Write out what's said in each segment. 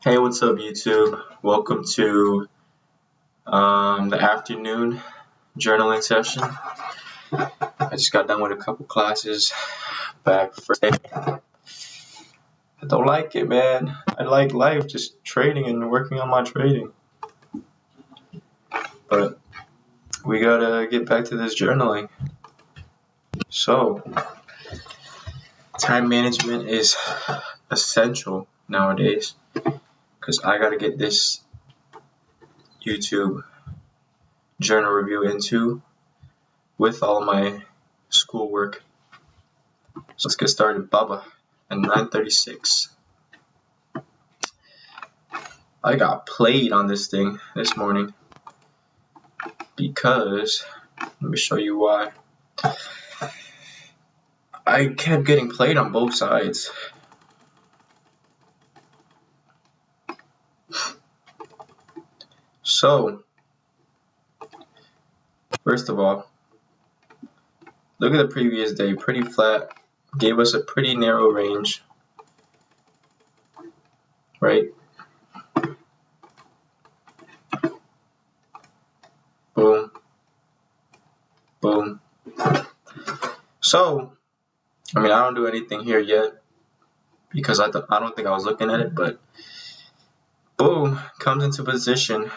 Hey, what's up, YouTube? Welcome to the afternoon journaling session. I just got done with a couple classes back first day. I don't like it, man. I like life, just trading and working on my trading. But we gotta get back to this journaling. So, time management is essential nowadays because I gotta get this YouTube journal review into with all my schoolwork. So let's get started. Baba at 9:36. I got played on this thing this morning because, let me show you why. I kept getting played on both sides. So, first of all, look at the previous day, pretty flat, gave us a pretty narrow range, right? Boom, boom. So, I mean, I don't do anything here yet because I don't think I was looking at it, but boom, comes into position,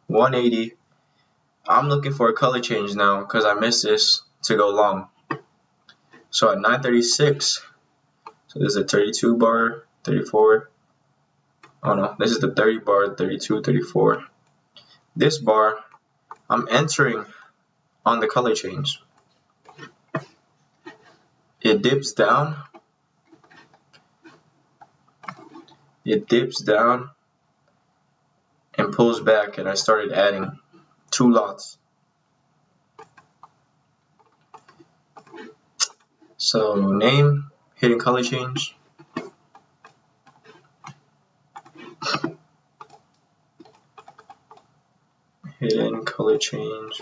180. I'm looking for a color change now because I missed this to go long. So at 9:36, so this is a 32 bar, 34. Oh no, this is the 30 bar, 32, 34. This bar, I'm entering on the color change. It dips down. It dips down and pulls back, and I started adding 2 lots. So name, hidden color change. Hidden color change.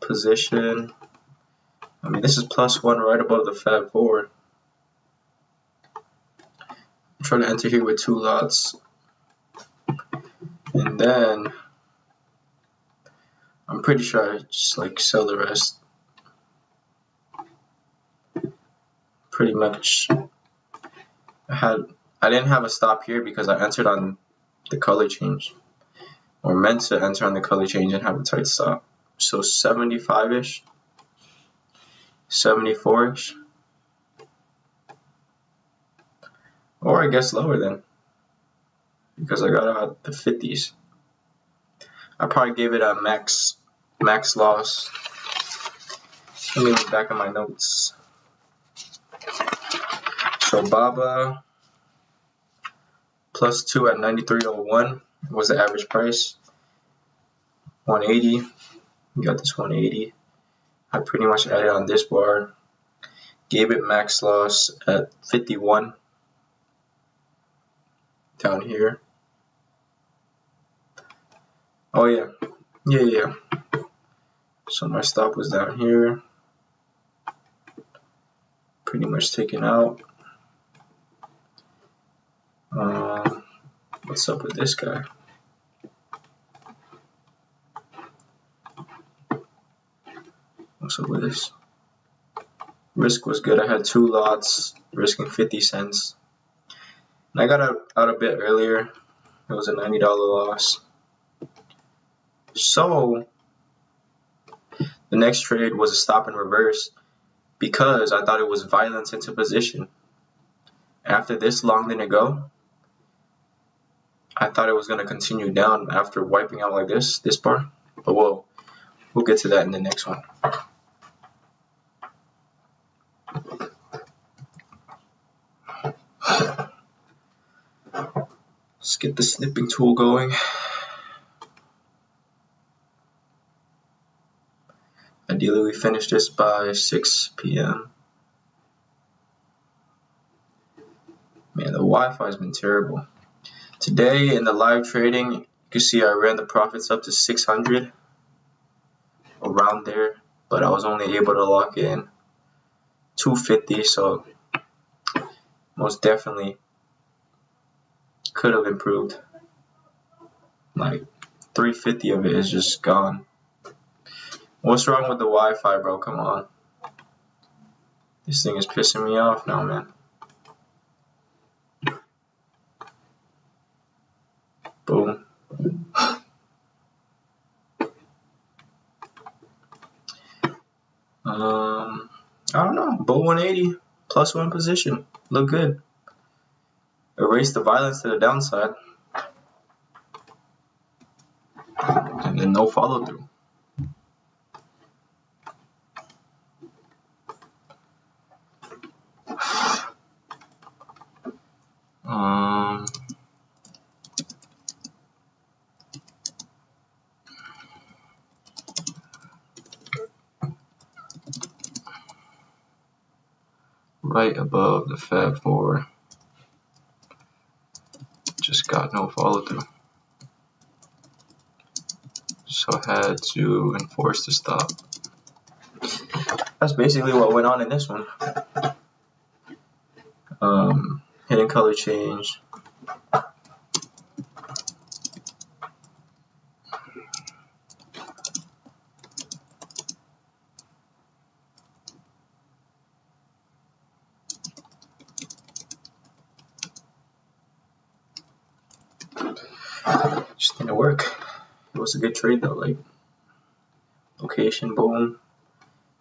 Position. I mean, this is +1 right above the Fab 4. I'm trying to enter here with 2 lots. And then I'm pretty sure I just like sell the rest. Pretty much I didn't have a stop here because I entered on the color change, or meant to enter on the color change and have a tight stop. So 75-ish, 74-ish, or I guess lower then, because I got out the 50s. I probably gave it a max loss. Let me look back at my notes. So Baba +2 at 93.01 was the average price. 180. We got this 180. I pretty much added on this bar. Gave it max loss at 51 down here. Oh yeah. So my stop was down here. Pretty much taken out. What's up with this guy? What's up with this? Risk was good. I had 2 lots, risking 50 cents. And I got out a bit earlier. It was a $90 loss. So the next trade was a stop and reverse because I thought it was violence into position. After this long didn't go, I thought it was going to continue down after wiping out like this bar. But we'll get to that in the next one. Let's get the snipping tool going. Ideally, we finish this by 6 p.m. Man, the Wi-Fi has been terrible. Today in the live trading, you can see I ran the profits up to 600, around there, but I was only able to lock in 250, so most definitely could have improved. Like 350 of it is just gone. What's wrong with the Wi-Fi, bro? Come on. This thing is pissing me off now, man. Boom. I don't know. Bull 180 plus one position. Look good. Erase the violence to the downside. And then no follow through. Right above the Fab 4. Just got no follow through. So I had to enforce the stop. That's basically what went on in this one. Hidden color change. Just didn't work. It was a good trade though, like location, boom,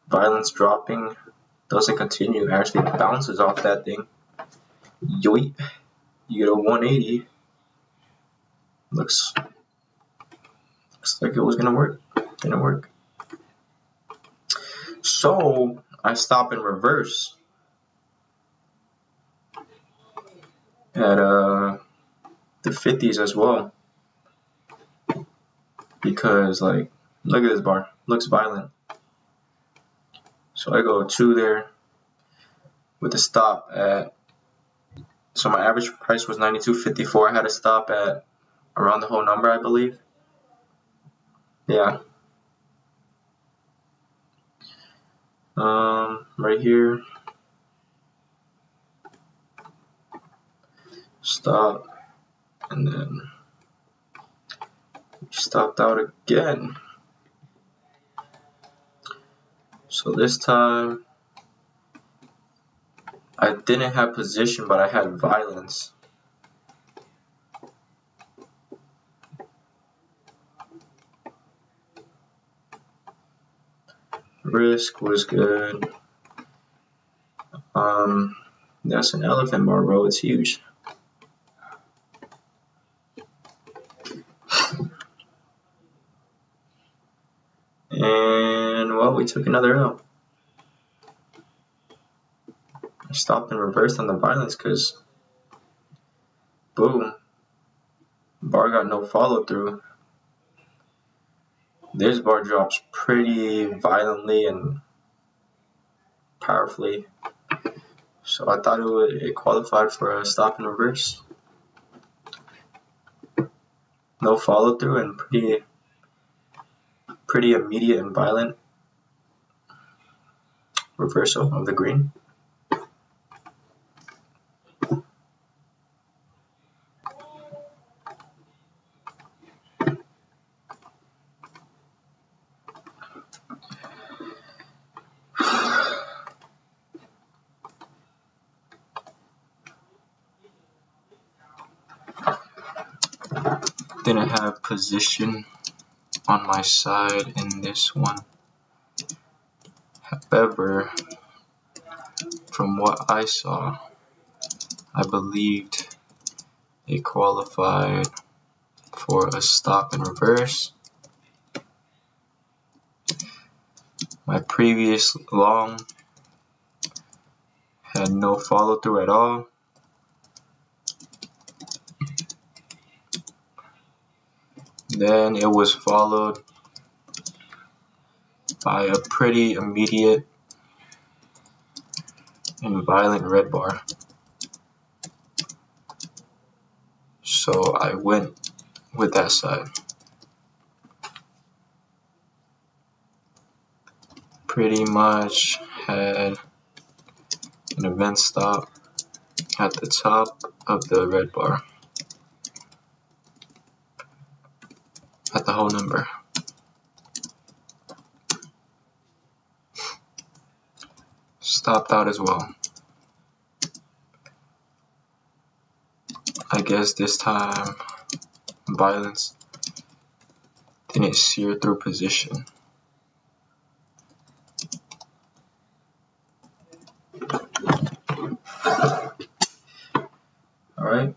violence dropping, doesn't continue, actually bounces off that thing. Yoit, you get a 180. Looks like it was gonna work. Didn't work. So I stop in reverse at the 50s as well, because like look at this bar, looks violent. So I go 2 there with a stop at, so my average price was 92.54. I had a stop at around the whole number, I believe. Yeah. Right here. Stop, and then stopped out again. So this time I didn't have position, but I had violence. Risk was good. That's an elephant bar, bro. It's huge. And well, we took another L. I stopped and reversed on the violence because boom, bar got no follow through. This bar drops pretty violently and powerfully, so I thought it qualified for a stop and reverse. No follow through and pretty immediate and violent reversal of the green. Didn't have position on my side in this one. However, from what I saw, I believed it qualified for a stop and reverse. My previous long had no follow through at all. Then it was followed by a pretty immediate and violent red bar. So I went with that side. Pretty much had an event stop at the top of the red bar. Write the whole number. Stopped out as well. I guess this time violence didn't sear through position. Alright.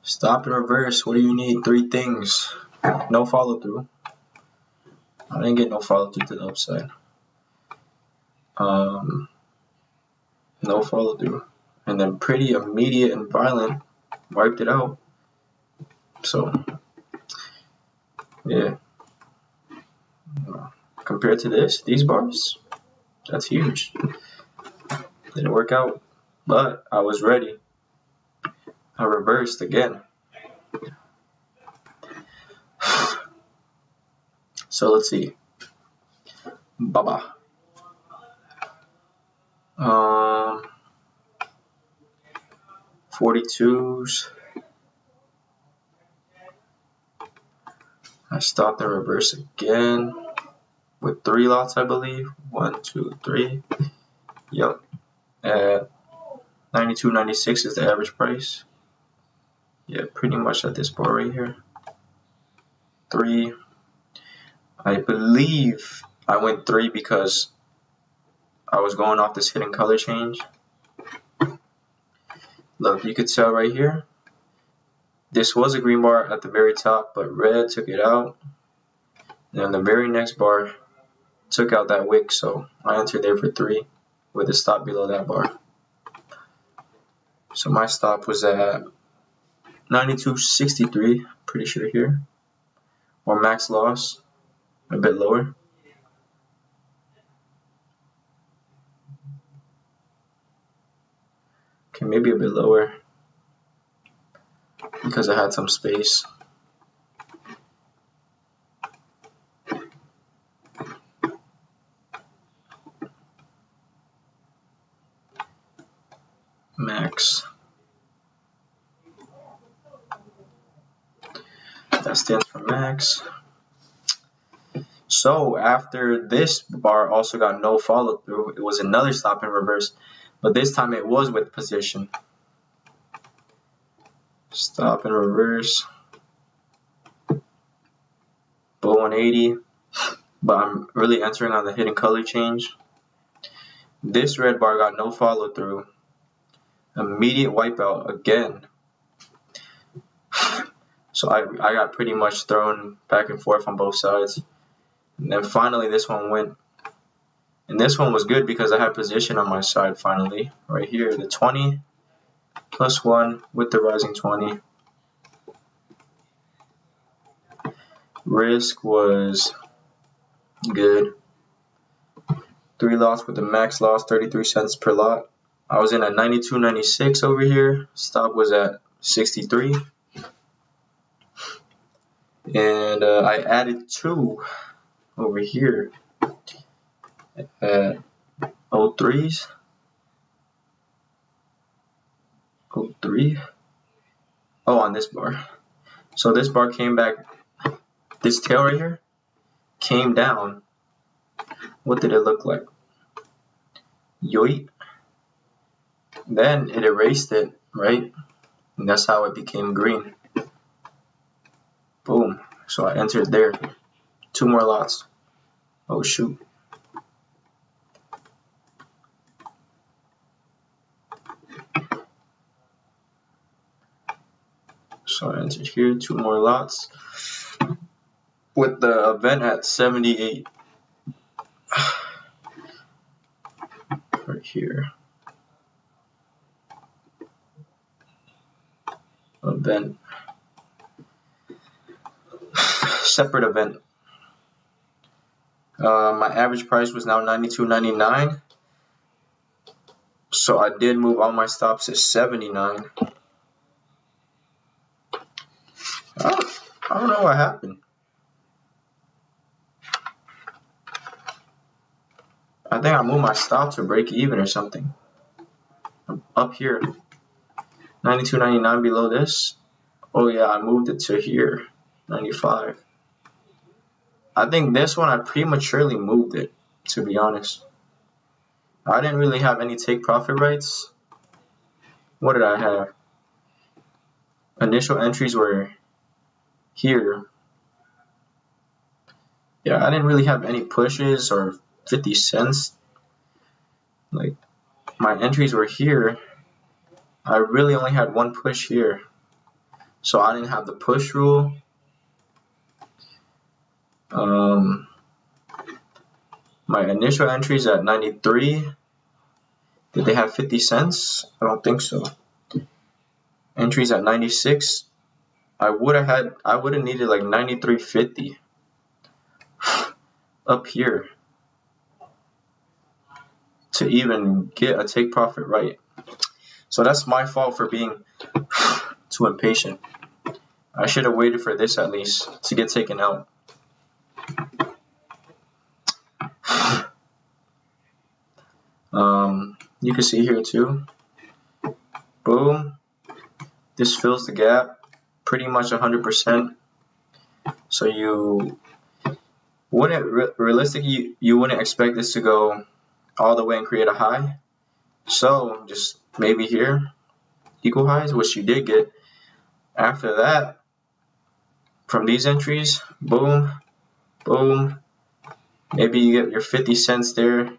Stop and reverse. What do you need? 3 things. No follow through. I didn't get no follow through to the upside. No follow through. And then pretty immediate and violent. Wiped it out. So, yeah. Compared to this, these bars, that's huge. Didn't work out, but I was ready. I reversed again. So let's see. Baba. 42s. I stopped and reverse again with 3 lots, I believe. 1, 2, 3. Yep. At 92.96 is the average price. Yeah, pretty much at this bar right here. 3. I believe I went 3 because I was going off this hidden color change. Look, you could tell right here. This was a green bar at the very top, but red took it out. And the very next bar took out that wick, so I entered there for 3 with a stop below that bar. So my stop was at 92.63, pretty sure here. Or max loss, a bit lower. Okay, maybe a bit lower because I had some space. Max. That stands for max. So after this bar also got no follow through, it was another stop and reverse, but this time it was with position. Stop and reverse. Bull 180, but I'm really entering on the hidden color change. This red bar got no follow through. Immediate wipeout again. So I got pretty much thrown back and forth on both sides. And then finally this one went. And this one was good because I had position on my side finally. Right here, the 20 plus 1 with the rising 20. Risk was good. 3 lots with the max loss, 33 cents per lot. I was in at 92.96 over here. Stop was at 63. And I added 2 over here at 03s. 03. Oh, on this bar. So this bar came back. This tail right here came down. What did it look like? Yoit. Then it erased it, right? And that's how it became green. Boom. So I entered there. 2 more lots. Oh shoot. So I entered here, 2 more lots. With the event at 78. Right here. Event. Separate event. My average price was now $92.99. So I did move all my stops to 79. I don't know what happened. I think I moved my stop to break even or something. Up here. $92.99 below this. Oh yeah, I moved it to here, 95. I think this one I prematurely moved it, to be honest. I didn't really have any take profit rights. What did I have? Initial entries were here. Yeah, I didn't really have any pushes or 50 cents. Like, my entries were here. I really only had one push here. So I didn't have the push rule. My initial entries at 93. Did they have 50 cents? I don't think so. Entries at 96. I would have needed like 93.50 up here to even get a take profit right. So that's my fault for being too impatient. I should have waited for this at least to get taken out. You can see here too. Boom. This fills the gap pretty much 100%. So you wouldn't realistically you wouldn't expect this to go all the way and create a high. So just maybe here equal highs, which you did get. After that, from these entries, boom, boom. Maybe you get your 50 cents there,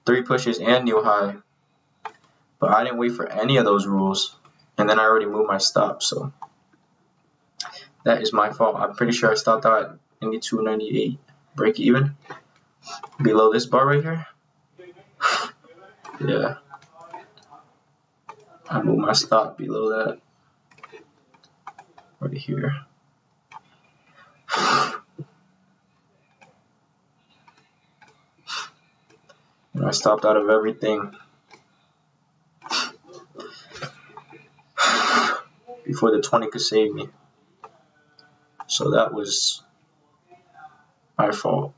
3 pushes and new high. But I didn't wait for any of those rules, and then I already moved my stop, so that is my fault. I'm pretty sure I stopped out at 92.98, break even, below this bar right here. Yeah, I moved my stop below that, right here. And I stopped out of everything before the 20 could save me. So that was my fault.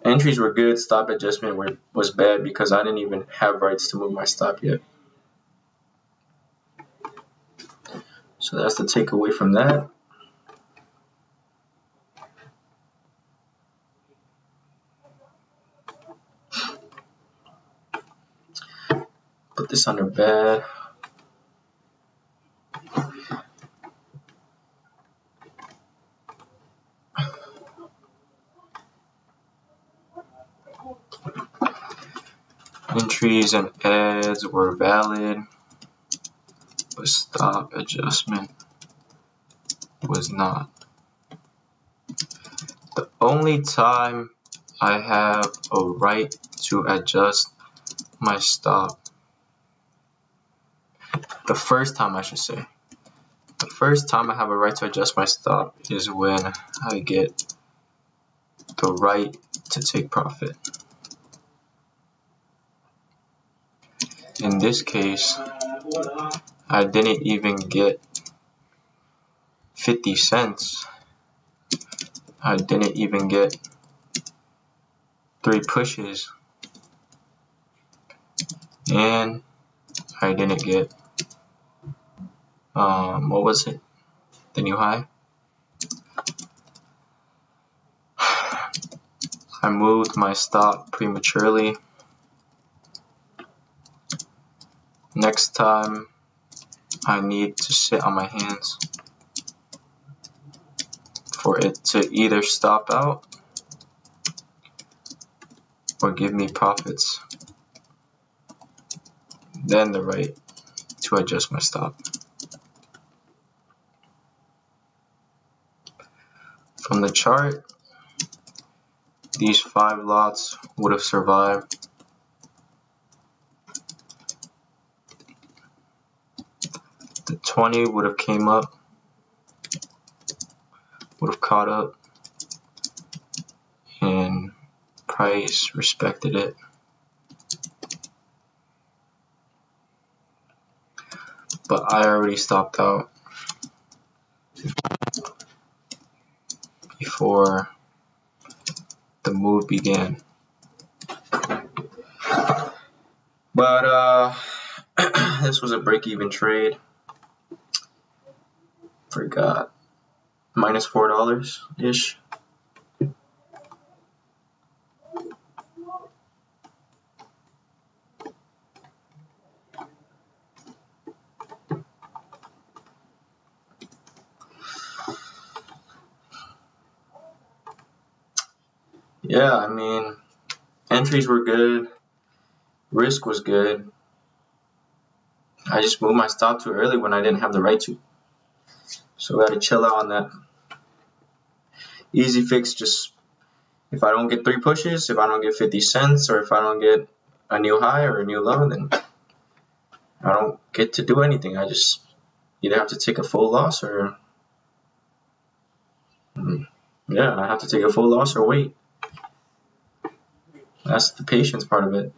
Entries were good, stop adjustment was bad because I didn't even have rights to move my stop yet. So that's the takeaway from that. Put this under bad. Entries and adds were valid, but stop adjustment was not. The only time I have a right to adjust my stop, the first time I should say, the first time I have a right to adjust my stop is when I get the right to take profit. In this case, I didn't even get 50 cents. I didn't even get 3 pushes. And I didn't get, what was it? The new high? I moved my stop prematurely. Next time, I need to sit on my hands for it to either stop out or give me profits. Then the right to adjust my stop. From the chart, these 5 lots would have survived. The 20 would have came up, would have caught up, and price respected it. But I already stopped out before the move began. But this was a break-even trade. Forgot. Minus $4 ish. Yeah, I mean, entries were good. Risk was good. I just moved my stop too early when I didn't have the right to. So I gotta chill out on that. Easy fix, just if I don't get 3 pushes, if I don't get 50 cents, or if I don't get a new high or a new low, then I don't get to do anything. I just either have to take a full loss or yeah, I have to take a full loss or wait. That's the patience part of it.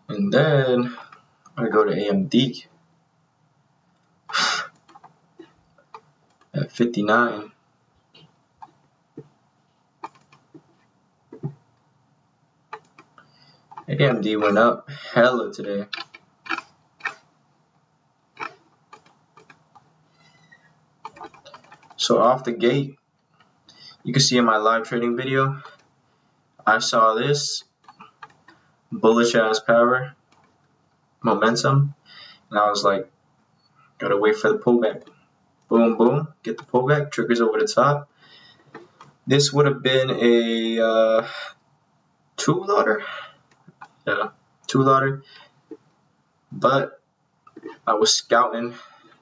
And then I go to AMD at 59. AMD went up hella today. So off the gate, you can see in my live trading video, I saw this bullish ass power momentum, and I was like, gotta wait for the pullback. Boom, boom, get the pullback, triggers over the top. This would have been a 2-loader. Yeah, 2-loader. But I was scouting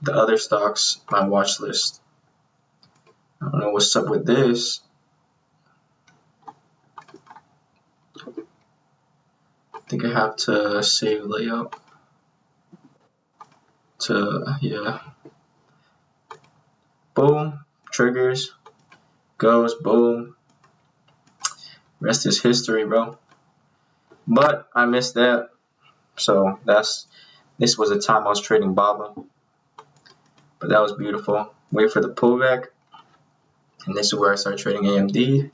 the other stocks, my watch list. I don't know what's up with this. I think I have to save layout to, yeah. Boom, triggers, goes, boom. Rest is history, bro. But I missed that. So this was the time I was trading Baba. But that was beautiful. Wait for the pullback. And this is where I start trading AMD.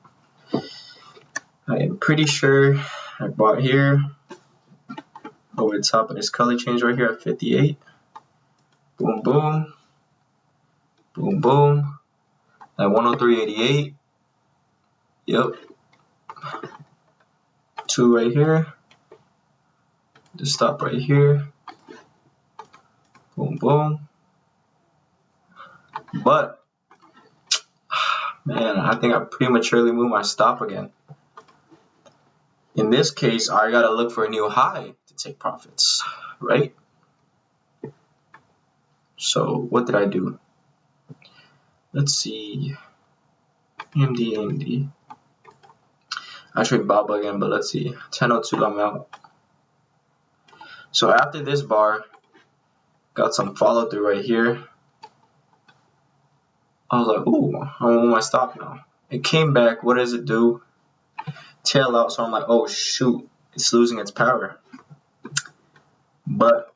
I am pretty sure I bought here over the top of this color change right here at 58. Boom, boom. Boom, boom. At 103.88. Yep. 2 right here. The stop right here. Boom, boom. But, man, I think I prematurely moved my stop again. In this case, I gotta look for a new high to take profits, right? So what did I do? Let's see. AMD. I trade Baba again, but let's see. 10:02, I'm out. So after this bar, got some follow through right here. I was like, ooh, I want my stop now. It came back. What does it do? Tail out. So I'm like, oh shoot, it's losing its power. But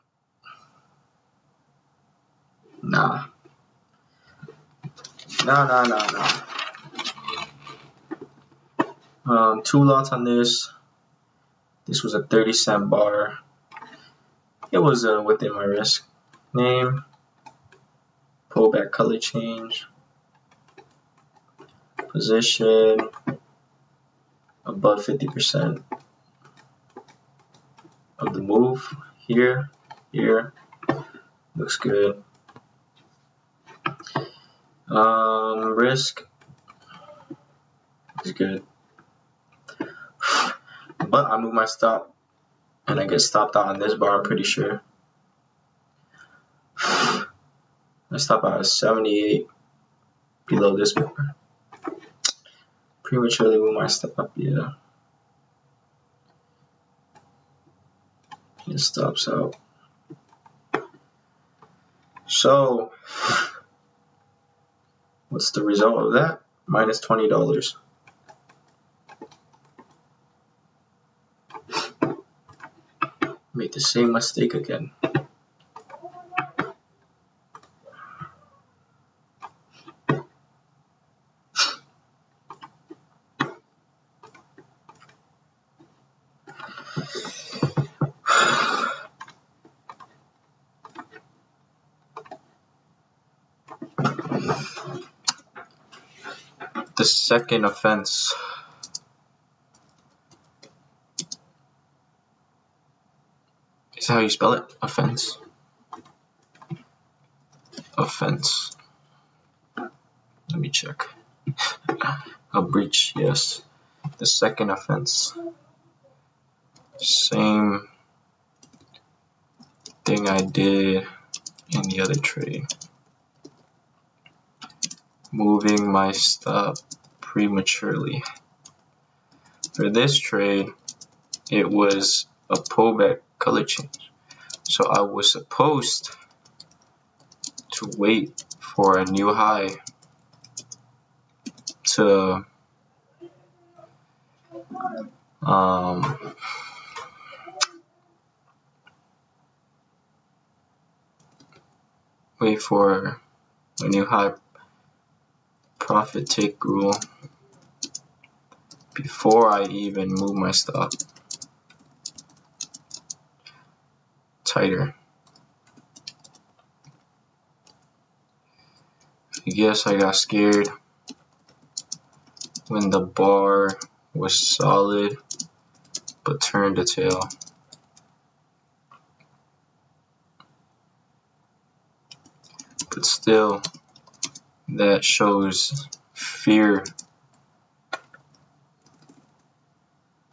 nah. 2 lots on this. This was a 30-cent bar. It was within my risk. Name. Pullback color change. Position. Above 50% of the move. Here. Looks good. Risk is good. But I move my stop and I get stopped out on this bar, I'm pretty sure. I stop out at 78 below this bar. Prematurely move my stop, yeah. It stops out. So, what's the result of that? Minus $20. Made the same mistake again. the second offense. Is that how you spell it? Offense. Offense. Let me check. A breach, yes. The second offense. Same thing I did in the other trade. Moving my stop prematurely. For this trade, it was a pullback color change. So I was supposed to wait for a new high to wait for a new high profit take rule before I even move my stop tighter. I guess I got scared when the bar was solid but turned the tail. But still, that shows fear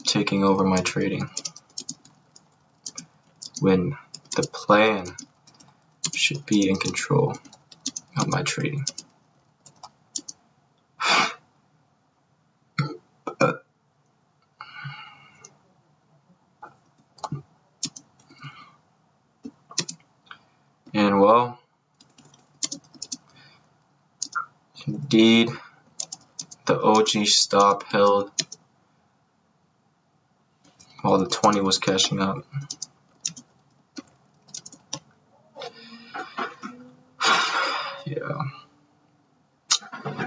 taking over my trading when the plan should be in control of my trading. And well, indeed, the OG stop held while the 20 was catching up. Yeah,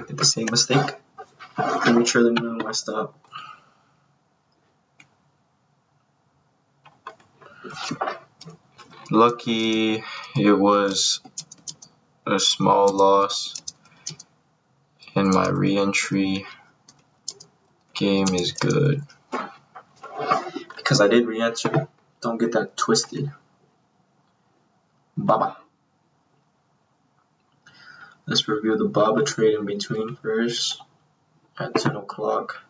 did the same mistake. Prematurely moving my stop. Lucky it was a small loss, and my reentry game is good because I did reenter. Don't get that twisted. Baba. Let's review the Baba trade in between first at 10 o'clock.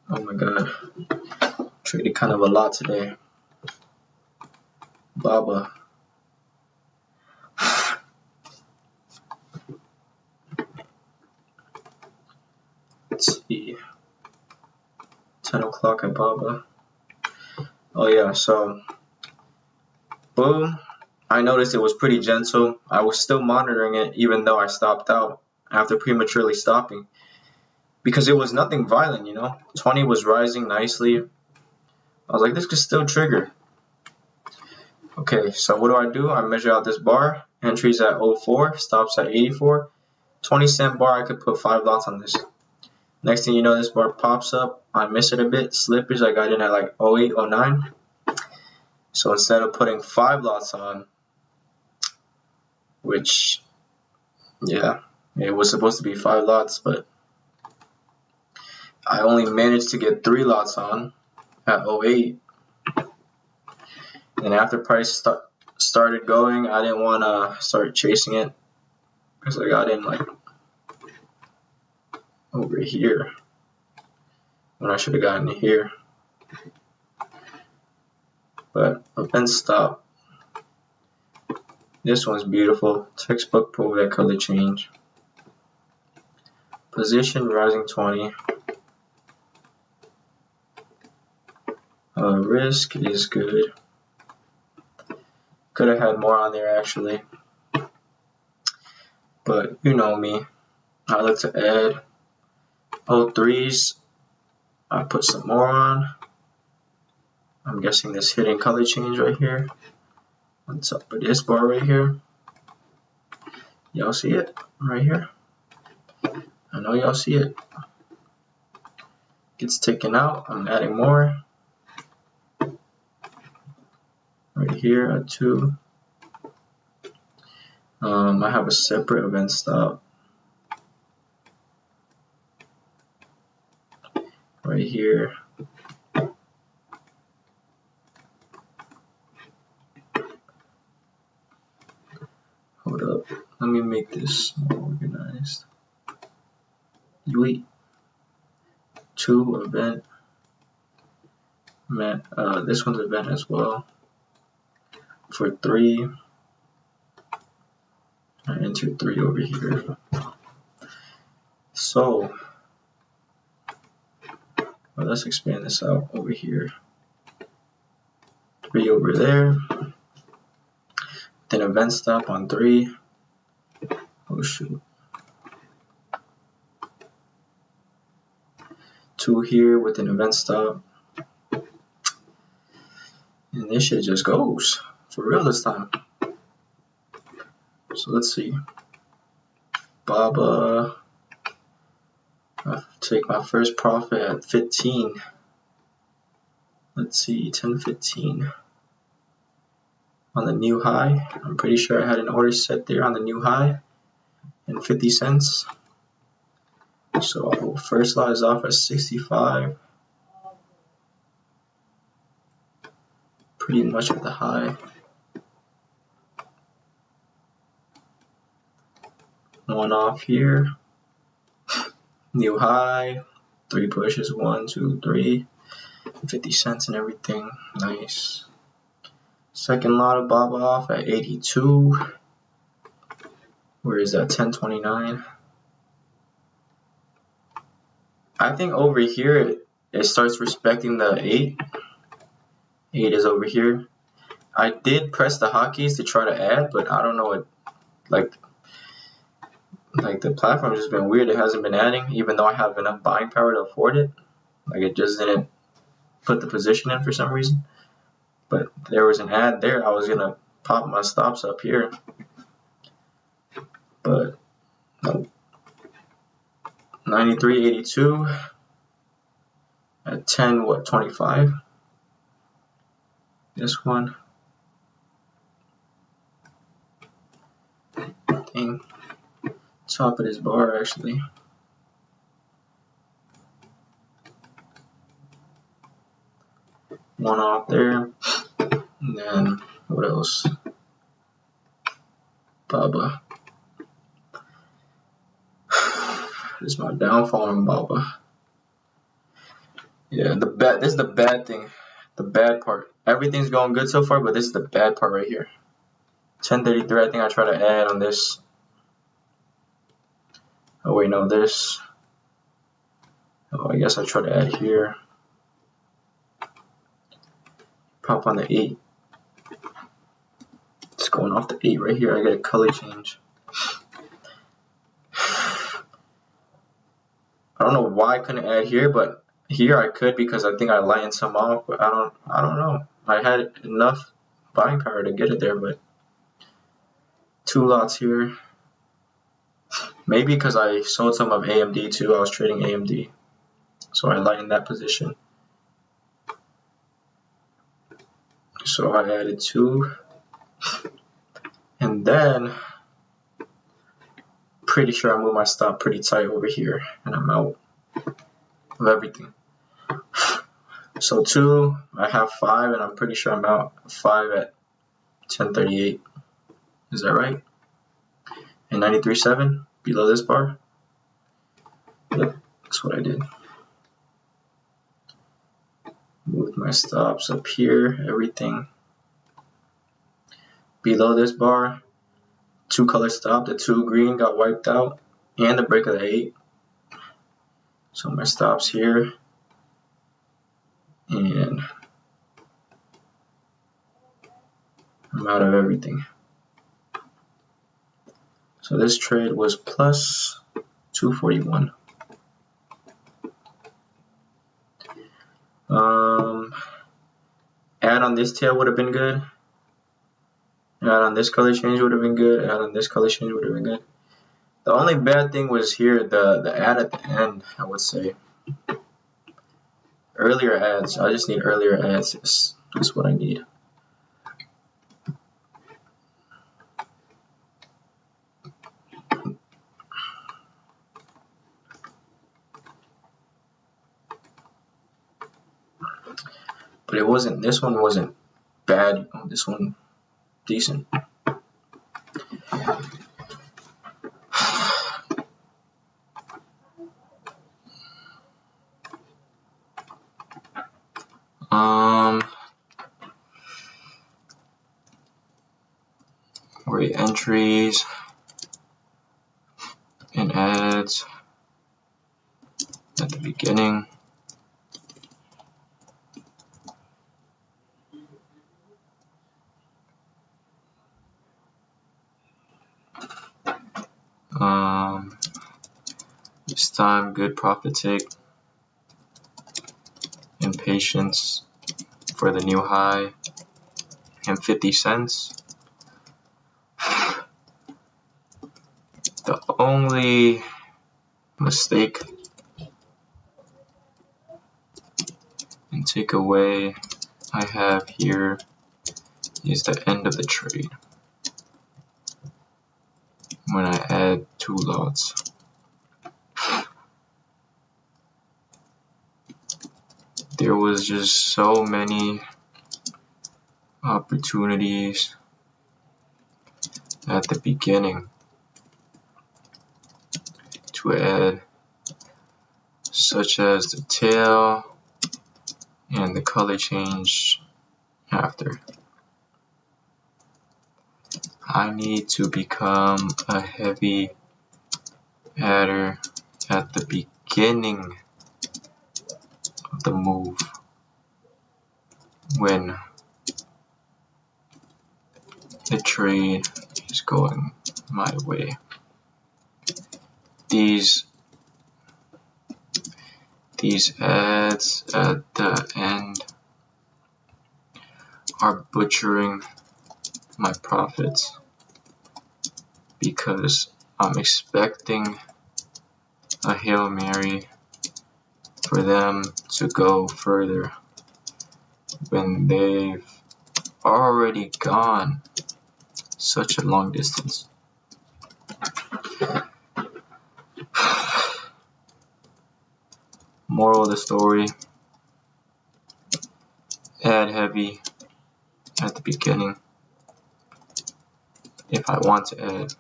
Oh my god. Traded kind of a lot today. Baba. Let's see. 10 o'clock at Baba. Oh yeah, so boom. I noticed it was pretty gentle. I was still monitoring it even though I stopped out after prematurely stopping because it was nothing violent, you know. 20 was rising nicely. I was like, this could still trigger. Okay, so what do? I measure out this bar. Entries at 04, stops at 84. 20-cent bar, I could put 5 lots on this. Next thing you know, this bar pops up. I miss it a bit. Slippage, I got in at like 08, 09. So instead of putting 5 lots on, which, yeah, it was supposed to be 5 lots, but I only managed to get 3 lots on at 08. And after price started going, I didn't want to start chasing it because I got in like over here when I should have gotten here. But offense stop. This one's beautiful. Textbook pullback color change. Position rising 20. Risk is good. Could have had more on there actually. But you know me. I like to add 03s. I put some more on. I'm guessing this hidden color change right here. On top of this bar right here. Y'all see it? Right here. I know y'all see it. Gets taken out. I'm adding more. Right here at 2. I have a separate event stop right here. Hold up, let me make this more organized. Wait, 2 event. This one's event as well. For 3, I enter 3 over here. So let's expand this out over here. 3 over there. Then event stop on 3. Oh shoot. 2 here with an event stop. And this shit just goes. For real this time. So let's see. Baba. I take my first profit at 15. Let's see, 10.15. On the new high. I'm pretty sure I had an order set there on the new high. And 50 cents. So I will first lot is off at 65. Pretty much at the high. One off here. New high. 3 pushes. 1, 2, 3. 50 cents and everything. Nice. Second lot of Baba off at 82. Where is that? 10.29. I think over here it starts respecting the 8. 8 is over here. I did press the hotkeys to try to add, but I don't know what, like the platform has been weird. It hasn't been adding, even though I have enough buying power to afford it. Like it just didn't put the position in for some reason. But there was an ad there. I was gonna pop my stops up here, but nope. 93.82 at 10.25. This one. Dang. Top of this bar actually. One off there. And then what else? Baba. This is my downfall on Baba. Yeah, this is the bad thing. The bad part. Everything's going good so far, but this is the bad part right here. 10.33, I think I try to add on this. Oh wait, no, this. Oh, I guess I try to add here. Pop on the 8. It's going off the 8 right here. I get a color change. I don't know why I couldn't add here, but here I could because I think I lightened some off, but I don't know. I had enough buying power to get it there, but 2 lots here. Maybe because I sold some of AMD too. I was trading AMD, so I lightened that position. So I added 2, and then pretty sure I moved my stop pretty tight over here, and I'm out of everything. So 2, I have 5, and I'm pretty sure I'm out 5 at 10.38. Is that right? And 93.7 below this bar. Yep, that's what I did. Moved my stops up here, everything. Below this bar, 2 color stop, the 2 green got wiped out, and the break of the 8. So my stops here, and I'm out of everything. So this trade was plus 241. Add on this tail would have been good. Add on this color change would have been good. Add on this color change would have been good. The only bad thing was here, the ad at the end, I would say. Earlier ads. I just need earlier ads. That's what I need. But it wasn't, this one wasn't bad. Oh, this one decent. Reentries and ads at the beginning. This time, good profit take and patience for the new high and 50 cents. The only mistake and takeaway I have here is the end of the trade when I add 2 lots. There was just so many opportunities at the beginning to add, such as the tail and the color change after. I need to become a heavy adder at the beginning of the move when the trade is going my way. These ads at the end are butchering my profits because I'm expecting a Hail Mary for them to go further when they've already gone such a long distance. Moral of the story, add heavy at the beginning if I want to add,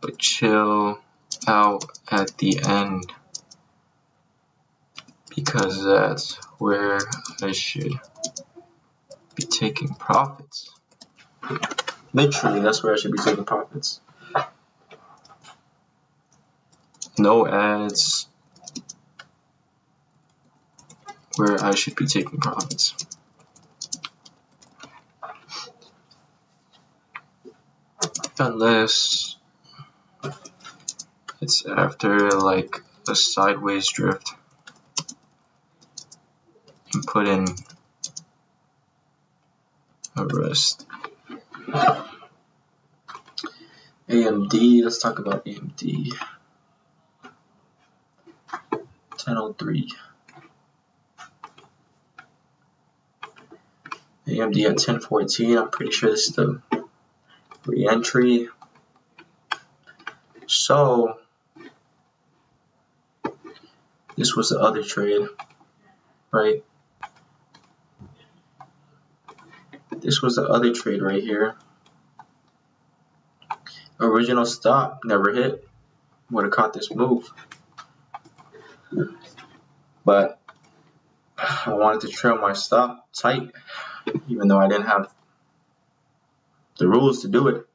but chill out at the end because that's where I should be taking profits. Literally, that's where I should be taking profits. No ads where I should be taking profits. Unless it's after like a sideways drift and put in a rest. AMD, let's talk about AMD. 1003. AMD at 1014. I'm pretty sure this is the reentry. So this was the other trade, right? This was the other trade right here. Original stop never hit. Would have caught this move, but I wanted to trail my stop tight, even though I didn't have the rules to do it.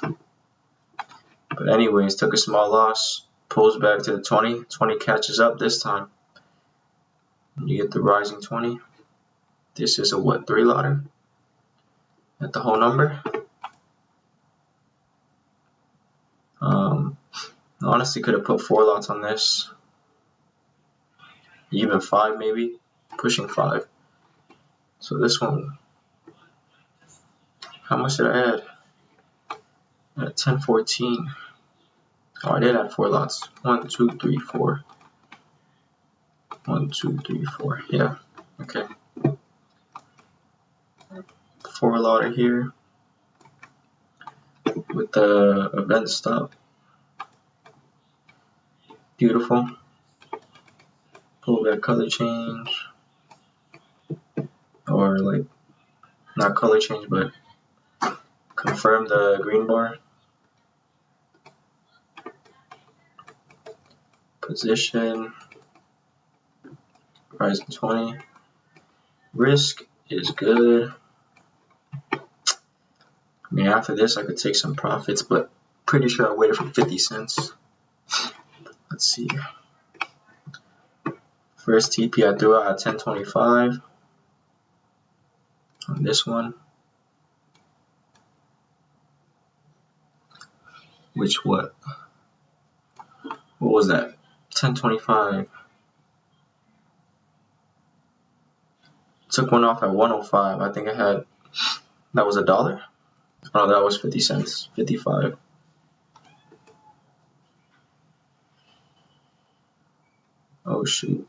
But anyways, took a small loss, pulls back to the 20. 20 catches up this time. You get the rising 20. This is a what, 3-lotter at the whole number. Honestly, could have put 4 lots on this, even 5 maybe, pushing 5. So this one, how much did I add? At 1014. Oh, I did add 4 lots. 1, 2, 3, 4. 1, 2, 3, 4. Yeah. Okay. 4-lotter here with the event stop. Beautiful. pull back color change, or like not color change but confirm the green bar, position, horizon 20, risk is good. I mean, after this I could take some profits, but pretty sure I waited for 50 cents. Let's see. First TP I threw out at 10.25 on this one. What was that? 10.25. Took one off at 105. I think I had, that was $1. Oh, that was 50 cents. 55. Oh shoot.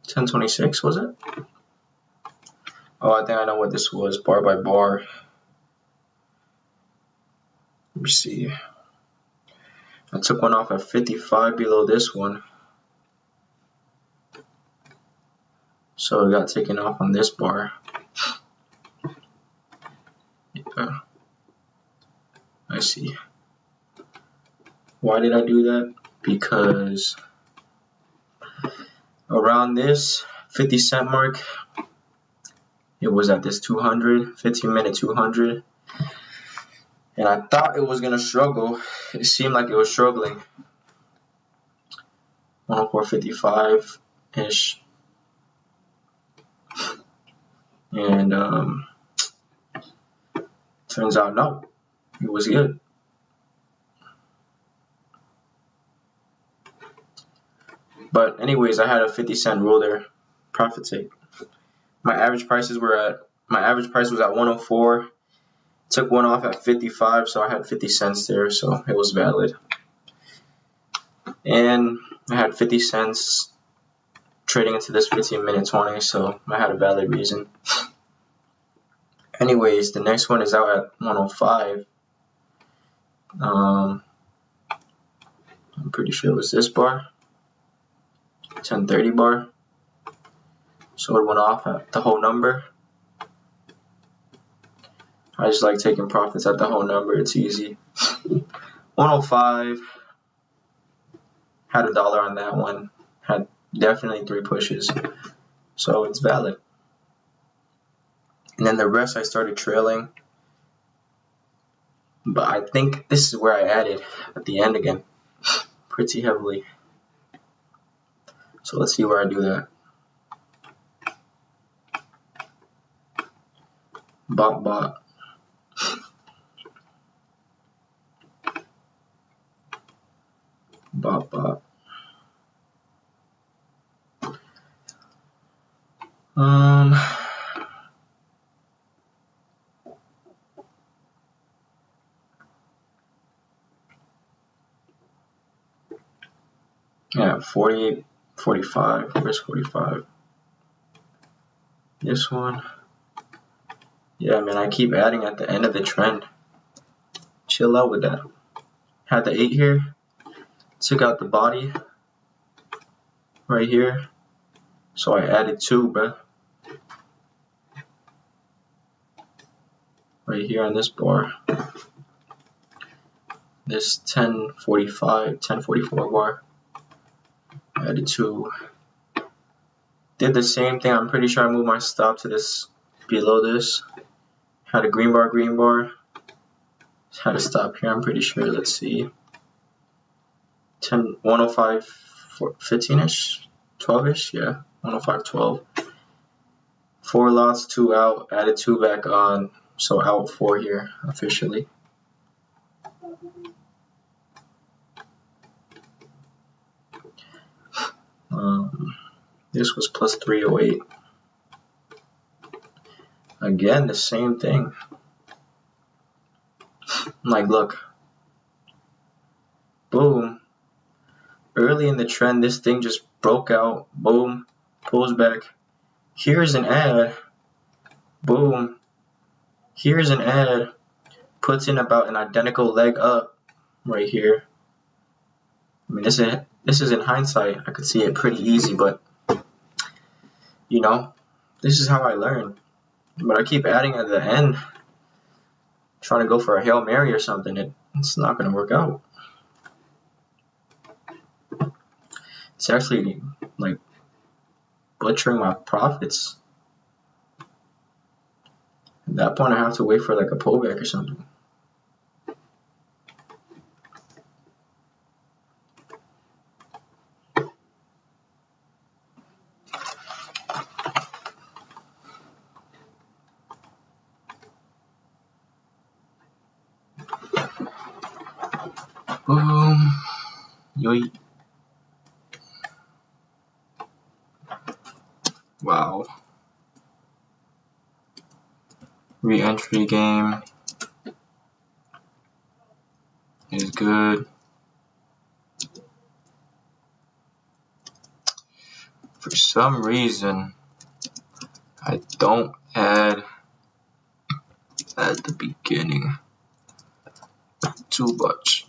$10.26 was it? Oh, I think I know what this was, bar by bar. Let me see. I took one off at 55 below this one. So it got taken off on this bar. Yeah. I see. Why did I do that? Because around this 50 cent mark, it was at this 200, 15-minute 200. And I thought it was going to struggle. It seemed like it was struggling. 104.55-ish. And turns out no, it was good. But anyways, I had a 50 cent rule there, profit take. My average price was at 104. Took one off at 55, so I had 50 cents there, so it was valid. And I had 50 cents trading into this 15-minute 20, so I had a valid reason. Anyways, the next one is out at 105. I'm pretty sure it was this bar, 1030 bar. So it went off at the whole number. I just like taking profits at the whole number. It's easy. 105. Had $1 on that one. Had definitely 3 pushes. So it's valid. And then the rest I started trailing. But I think this is where I added at the end again. Pretty heavily. So let's see where I do that. Bot. Yeah, 48, 45. Where's 45? This one. Yeah, man, I keep adding at the end of the trend. Chill out with that. Had the 8 here. Took out the body right here. So I added 2, bruh. Right here on this bar. This 1044 bar. Added 2. Did the same thing. I'm pretty sure I moved my stop to this below this. Had a green bar. Had a stop here, I'm pretty sure. Let's see. 105, 15-ish, 12-ish, yeah, 105.12. 4 lots, 2 out, added 2 back on, so out 4 here officially. This was plus 308. Again, the same thing. Like, look. Boom. Early in the trend, this thing just broke out. Boom. Pulls back. Here's an ad. Boom. Here's an ad. puts in about an identical leg up right here. I mean, this is in hindsight, I could see it pretty easy, but you know, this is how I learn. But I keep adding at the end, trying to go for a Hail Mary or something. It's not going to work out. It's actually like butchering my profits. At that point, I have to wait for like a pullback or something. Boom. Yoy. Wow. Reentry game is good. For some reason, I don't add at the beginning too much.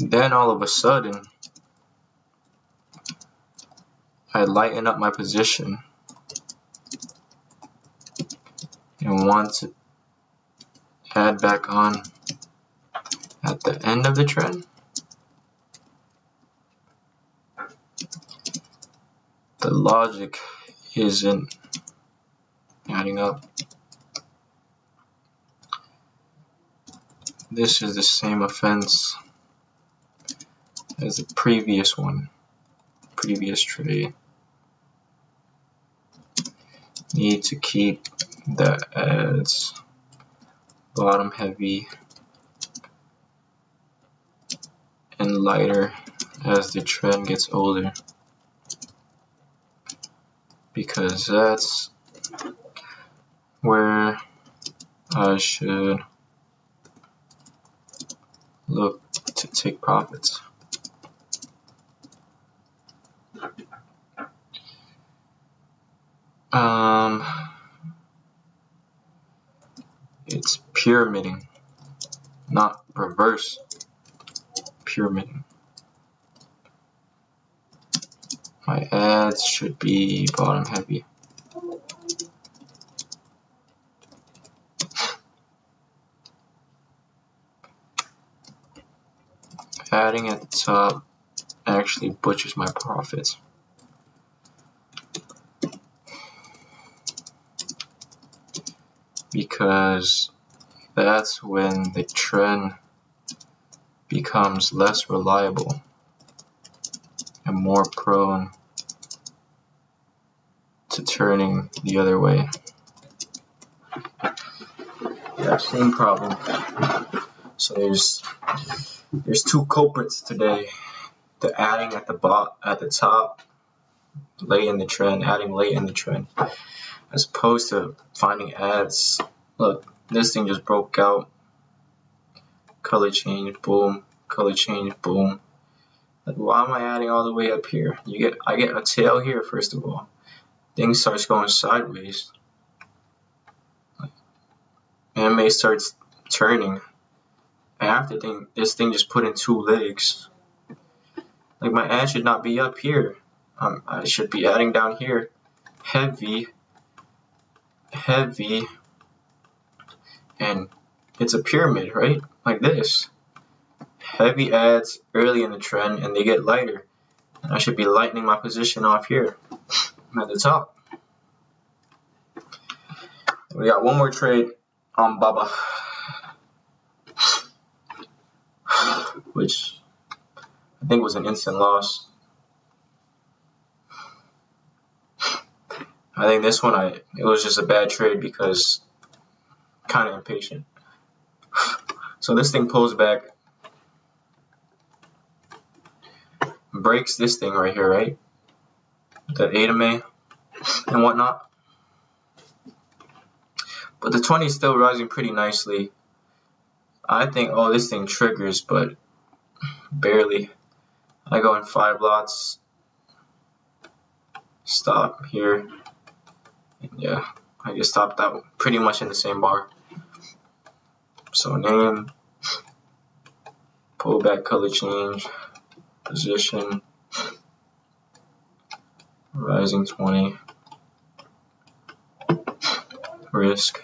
Then all of a sudden, I lighten up my position and want to add back on at the end of the trend. The logic isn't adding up. This is the same offense as the previous one, previous trade. Need to keep the ads bottom heavy and lighter as the trend gets older, because that's where I should look to take profits. It's pyramiding, not reverse pyramiding. My ads should be bottom heavy. Adding at the top actually butchers my profits. Because that's when the trend becomes less reliable and more prone to turning the other way. Yeah, same problem. So there's two culprits today. The adding at the top, late in the trend, adding late in the trend, as opposed to finding ads. Look, this thing just broke out. Color change, boom. Color change, boom. Like, why am I adding all the way up here? I get a tail here first of all. Things starts going sideways. MA starts turning. And after this thing just put in two legs. Like, my ad should not be up here. I should be adding down here. Heavy. And it's a pyramid, right? Like this. Heavy ads early in the trend and they get lighter. And I should be lightening my position off here at the top. We got one more trade on Baba, which I think was an instant loss. I think this one it was just a bad trade because kind of impatient. So this thing pulls back, breaks this thing right here, right? The 8 MA and whatnot. But the 20 is still rising pretty nicely. I think, oh, this thing triggers, but barely. I go in 5 lots. Stop here. And yeah, I just stopped out pretty much in the same bar. So name, pullback, color change, position, rising 20, risk.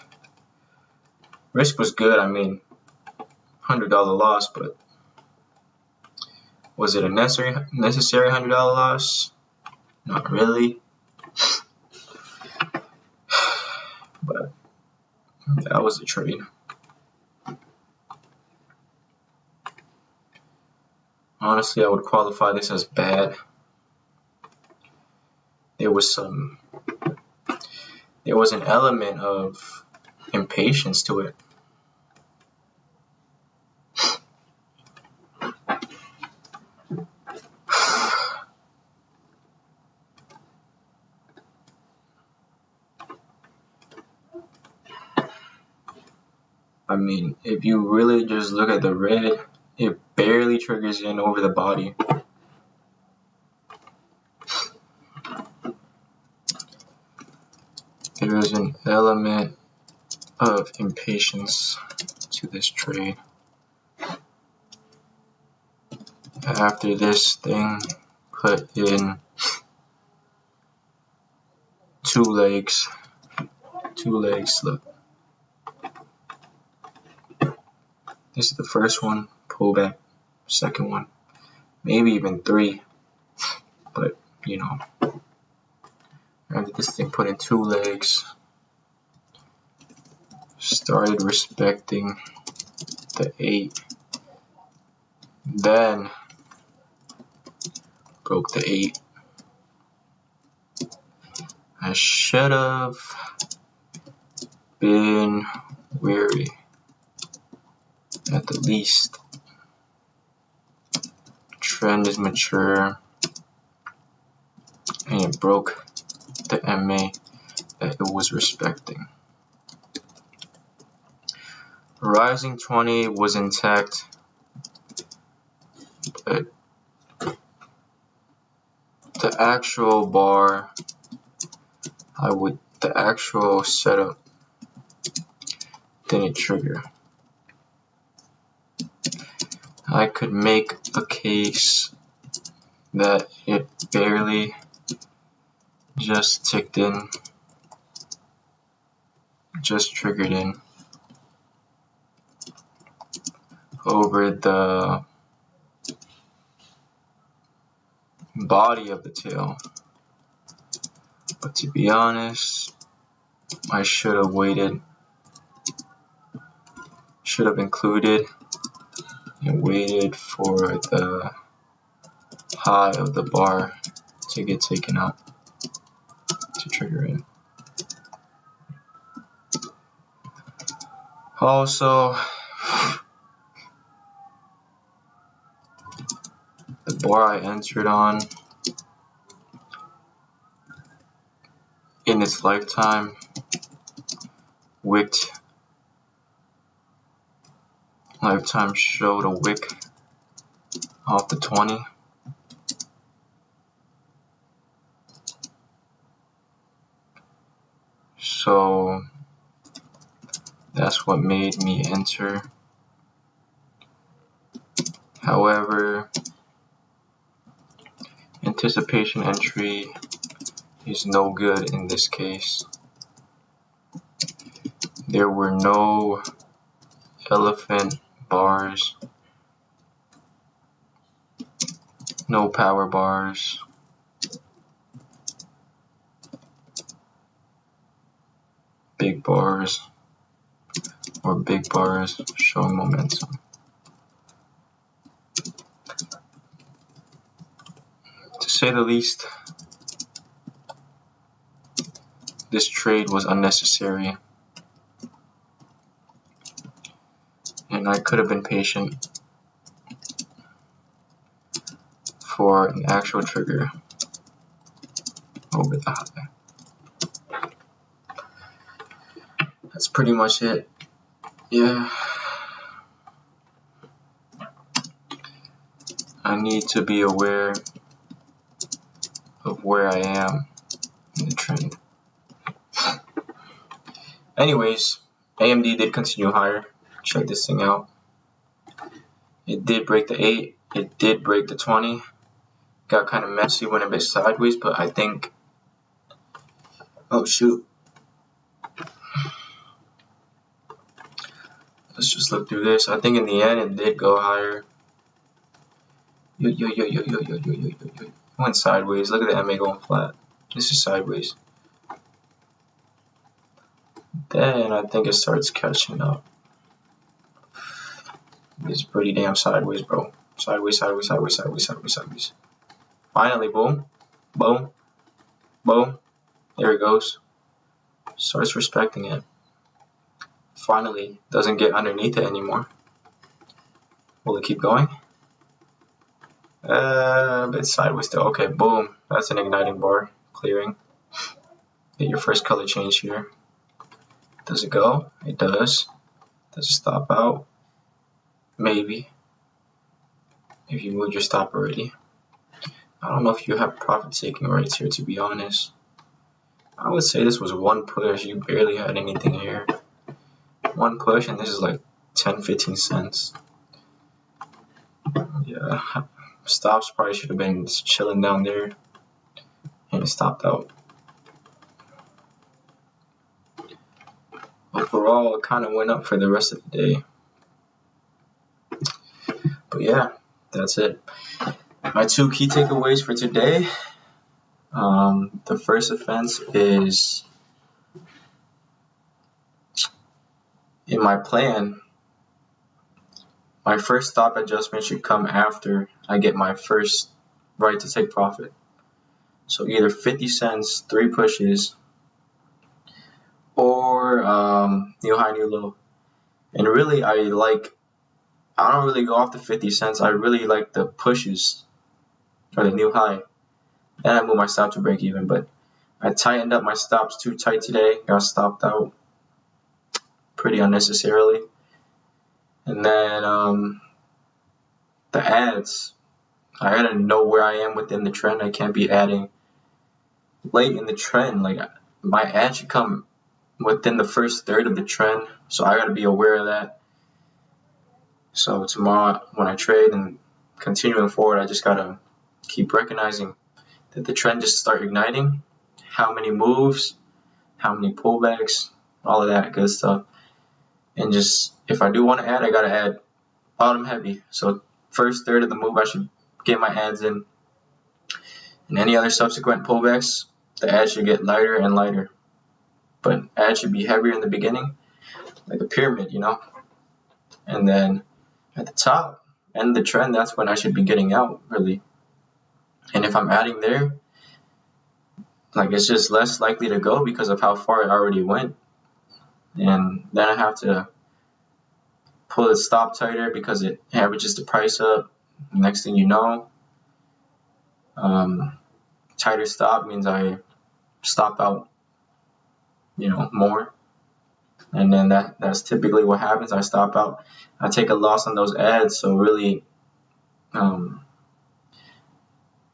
Risk was good. I mean, $100 loss, but was it a necessary $100 loss? Not really. But that was the trade. Honestly, I would qualify this as bad. There was an element of impatience to it. I mean, if you really just look at the red, it barely triggers in over the body. There is an element of impatience to this trade. After this thing put in two legs, look. This is the first one, pullback, second one, maybe even three, but you know, after this thing put in two legs, started respecting the 8, then broke the 8. I should have been wary at the least. Trend is mature, and it broke the MA that it was respecting. Rising 20 was intact, but the actual bar, the actual setup didn't trigger. I could make a case that it barely just ticked in, just triggered in over the body of the tail. But to be honest, I should have waited, should have included and waited for the high of the bar to get taken out to trigger in. Also, the bar I entered on in its lifetime wicked. Lifetime showed a wick off the 20. So that's what made me enter. However, anticipation entry is no good in this case. There were no elephant bars, no power bars, big bars, or big bars showing momentum. To say the least, this trade was unnecessary, and I could have been patient for an actual trigger over the high. That's pretty much it. Yeah, I need to be aware of where I am in the trend. Anyways, AMD did continue higher. Check this thing out. It did break the 8. It did break the 20. Got kind of messy, went a bit sideways, but I think... Oh, shoot. Let's just look through this. I think in the end, it did go higher. Yo. Went sideways. Look at the MA going flat. This is sideways. Then I think it starts catching up. It's pretty damn sideways, bro. Sideways. Finally, boom. Boom. Boom. There it goes. Starts respecting it. Finally, doesn't get underneath it anymore. Will it keep going? A bit sideways still. Okay, boom. That's an igniting bar. Clearing. Get your first color change here. Does it go? It does. Does it stop out? Maybe. If you moved your stop already. I don't know if you have profit taking rights here, to be honest. I would say this was one push. You barely had anything here. One push, and this is like 10-15 cents. Yeah. Stops probably should have been just chilling down there. And it stopped out. Overall, it kind of went up for the rest of the day. But yeah, that's it. My 2 key takeaways for today. The first offense is, in my plan, my first stop adjustment should come after I get my first right to take profit. So either 50 cents, 3 pushes, or new high, new low. And really, I don't really go off the 50 cents. I really like the pushes or the new high. Then I move my stop to break even. But I tightened up my stops too tight today. Got stopped out pretty unnecessarily. And then the ads. I gotta know where I am within the trend. I can't be adding late in the trend. Like, my ad should come within the first third of the trend. So I gotta be aware of that. So tomorrow when I trade and continuing forward, I just gotta keep recognizing that the trend just start igniting. How many moves, how many pullbacks, all of that good stuff. And just, if I do want to add, I gotta add bottom heavy. So first third of the move, I should get my ads in. And any other subsequent pullbacks, the ad should get lighter and lighter. But ad should be heavier in the beginning, like a pyramid, you know. And then at the top, end the trend, that's when I should be getting out, really. And if I'm adding there, like, it's just less likely to go because of how far it already went. And then I have to pull the stop tighter because it averages the price up. Next thing you know, tighter stop means I stop out, you know, more. And then that's typically what happens. I stop out. I take a loss on those ads. So really,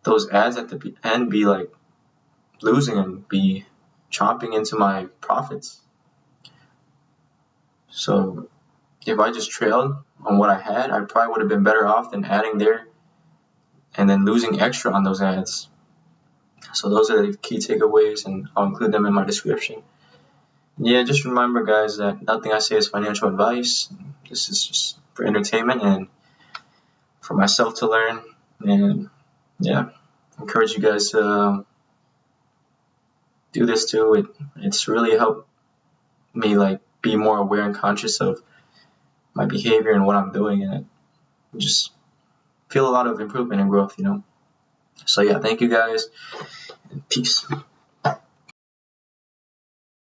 those ads at the end be like losing and be chopping into my profits. So if I just trailed on what I had, I probably would have been better off than adding there and then losing extra on those ads. So those are the key takeaways, and I'll include them in my description. Yeah, just remember, guys, that nothing I say is financial advice. This is just for entertainment and for myself to learn. And yeah, I encourage you guys to do this too. It's really helped me, like, be more aware and conscious of my behavior and what I'm doing, and just feel a lot of improvement and growth, you know. So yeah, thank you guys, and peace.